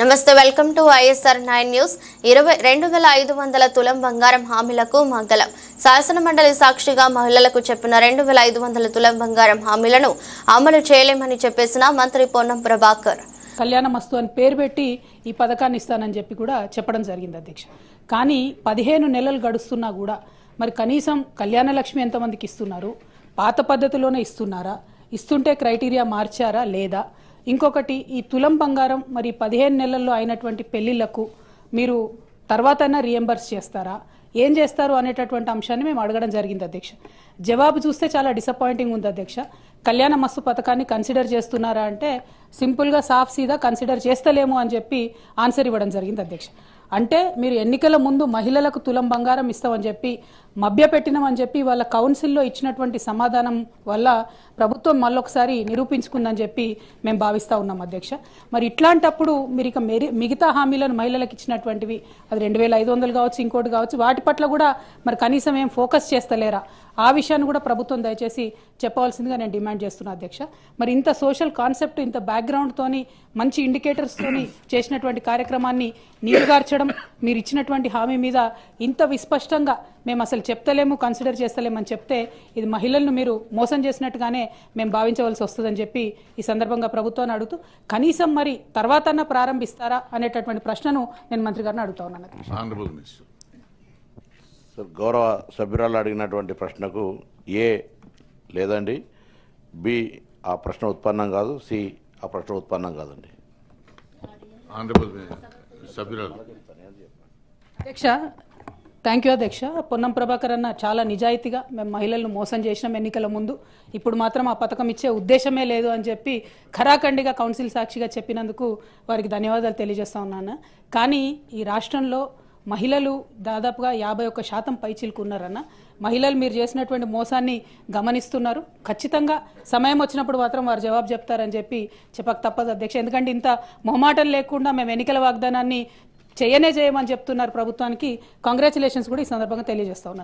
నమస్తే, welcome to ISR 9 news. 2,500 తులం బంగారం హామీలకు మంగళం. శాసన మండలి సాక్షిగా మహిళలకు చెప్పిన 2,500 తులం బంగారం హామీలను అమలు చేయలేమని చెప్పేసిన మంత్రి పొన్నం ప్రభాకర్. కళ్యాణమస్తు అని పేరు పెట్టి ఈ పథకాన్ని ఇస్తానని చెప్పి కూడా చెప్పడం జరిగింది అధ్యక్ష. కానీ 15 నెలలు గడుస్తున్నా కూడా మరి కనీసం కళ్యాణ లక్ష్మి ఎంతమందికి ఇస్తున్నారు, పాత పద్ధతిలోనే ఇస్తున్నారా, ఇస్తుంటే క్రైటీరియా మార్చారా లేదా, ఇంకొకటి ఈ తులం బంగారం మరి 15 నెలల్లో అయినటువంటి పెళ్లిళ్లకు మీరు తర్వాతైనా రియంబర్స్ చేస్తారా, ఏం చేస్తారు అనేటటువంటి అంశాన్ని మేము అడగడం జరిగింది అధ్యక్ష. జవాబు చూస్తే చాలా డిసప్పాయింటింగ్ ఉంది అధ్యక్ష. కళ్యాణ మస్తు పథకాన్ని కన్సిడర్ చేస్తున్నారా అంటే సింపుల్గా సాఫ్ సీదా కన్సిడర్ చేస్తలేము అని చెప్పి ఆన్సర్ ఇవ్వడం జరిగింది అధ్యక్ష. అంటే మీరు ఎన్నికల ముందు మహిళలకు తులం బంగారం ఇస్తామని చెప్పి మభ్యపెట్టినామని చెప్పి వాళ్ళ కౌన్సిల్లో ఇచ్చినటువంటి సమాధానం వల్ల ప్రభుత్వం మళ్ళొకసారి నిరూపించుకుందని చెప్పి మేము భావిస్తూ ఉన్నాం అధ్యక్ష. మరి ఇట్లాంటప్పుడు మీరు ఇక మిగతా హామీలను మహిళలకు ఇచ్చినటువంటివి అది 2,500 కావచ్చు, ఇంకోటి కావచ్చు, వాటి పట్ల కూడా మరి కనీసం ఏం ఫోకస్ చేస్తలేరా, ఆ విషయాన్ని కూడా ప్రభుత్వం దయచేసి చెప్పవలసిందిగా నేను డిమాండ్ చేస్తున్నా అధ్యక్ష. మరి ఇంత సోషల్ కాన్సెప్ట్, ఇంత బ్యాక్గ్రౌండ్తోని మంచి ఇండికేటర్స్తోని చేసినటువంటి కార్యక్రమాన్ని నీరుగార్చడం, మీరు ఇచ్చినటువంటి హామీ మీద ఇంత విస్పష్టంగా మేము అసలు చెప్తలేము, కన్సిడర్ చేస్తలేమని చెప్తే ఇది మహిళలను మీరు మోసం చేసినట్టుగానే మేము భావించవలసి వస్తుందని చెప్పి ఈ సందర్భంగా ప్రభుత్వాన్ని అడుగుతూ కనీసం మరి తర్వాతన్నా ప్రారంభిస్తారా అనేటటువంటి ప్రశ్నను నేను మంత్రి గారిని అడుగుతా ఉన్నాను. గౌరవ సభ్యురాలు అడిగినటువంటి ప్రశ్నకు ఏ లేదండి, బి ఆ ప్రశ్న ఉత్పన్నం కాదు, సి ఆ ప్రశ్న ఉత్పన్నం కాదండి. అధ్యక్ష, థ్యాంక్ యూ అధ్యక్ష. పొన్నం ప్రభాకర్ అన్న చాలా నిజాయితీగా మేము మహిళలను మోసం చేసినాం ఎన్నికల ముందు, ఇప్పుడు మాత్రం ఆ పథకం ఇచ్చే ఉద్దేశమే లేదు అని చెప్పి ఖరాఖండిగా కౌన్సిల్ సాక్షిగా చెప్పినందుకు వారికి ధన్యవాదాలు తెలియజేస్తా ఉన్నాను. కానీ ఈ రాష్ట్రంలో మహిళలు దాదాపుగా 51% పైచిలుకున్నారన్న. మహిళలు మీరు చేసినటువంటి మోసాన్ని గమనిస్తున్నారు. ఖచ్చితంగా సమయం వచ్చినప్పుడు మాత్రం వారు జవాబు చెప్తారని చెప్పి చెప్పక తప్పదు అధ్యక్ష. ఎందుకంటే ఇంత మొహమాటం లేకుండా మేము ఎన్నికల వాగ్దానాన్ని చేయమని చెప్తున్నారు ప్రభుత్వానికి. కంగ్రాచులేషన్స్ కూడా ఈ సందర్భంగా తెలియజేస్తా ఉన్నాను.